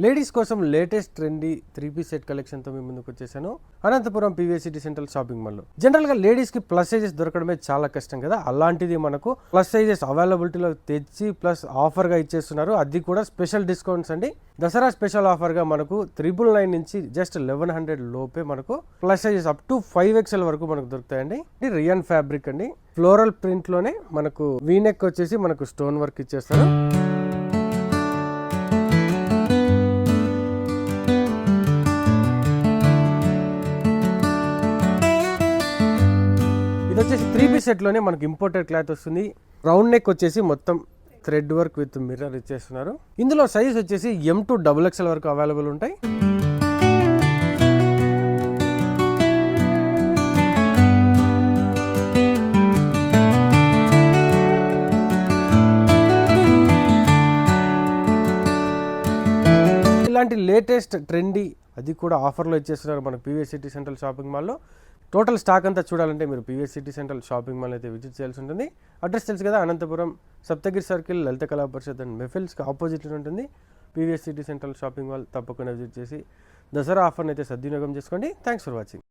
Ladies కోసం latest trendy 3-piece set కలెక్షన్తో మీ ముందుకు వచ్చేసాను. Anantapuram PVS city central shopping మాల్లో జనరల్గా లేడీస్కి ప్లస్ సైజెస్ దొరకడమే చాలా కష్టం కదా. అలాంటిది మనకు ప్లస్ సైజెస్ అవైలబిలిటీలో తెచ్చి ప్లస్ ఆఫర్గా ఇచ్చేస్తున్నారు. అది కూడా స్పెషల్ డిస్కౌంట్స్ అండి. దసరా స్పెషల్ ఆఫర్గా మనకు 999 నుంచి జస్ట్ 1100 లోపే మనకు plus sizes up to 5XL వరకు మనకు దొరుకుతాయండి. ఇది రియన్ ఫ్యాబ్రిక్ అండి. ఫ్లోరల్ ప్రింట్లోనే మనకు వీనెక్ వచ్చేసి మనకు స్టోన్ వర్క్ ఇచ్చేస్తారు. ఇది వచ్చేసి 3-piece సెట్లోనే మనకి ఇంపోర్టెడ్ క్లాత్ వస్తుంది. రౌండ్ నెక్ వచ్చేసి మొత్తం థ్రెడ్ వర్క్ విత్ మిర్రర్ ఇచ్చేస్తున్నారు. ఇందులో సైజ్ వచ్చేసి M to XXL వరకు అవైలబుల్ ఉంటాయి. ఇలాంటి లేటెస్ట్ ట్రెండీ అది కూడా ఆఫర్లో ఇచ్చేస్తున్నారు మన పీవీఎస్ సిటీ సెంట్రల్ షాపింగ్ మాల్లో. టోటల్ స్టాక్ అంతా చూడాలంటే మీరు PVS city central shopping mall అయితే విజిట్ చేయాల్సి ఉంటుంది. అడ్రస్ తెలుసు కదా, అనంతపురం సప్తగిరి సర్కిల్, లలిత కళా పరిషత్ అండ్ మెఫిల్స్కి ఆపోజిట్లో ఉంటుంది PVS city central shopping mall. తప్పకుండా విజిట్ చేసి దసరా ఆఫర్ని అయితే సద్వినియోగం చేసుకోండి. Thanks for watching.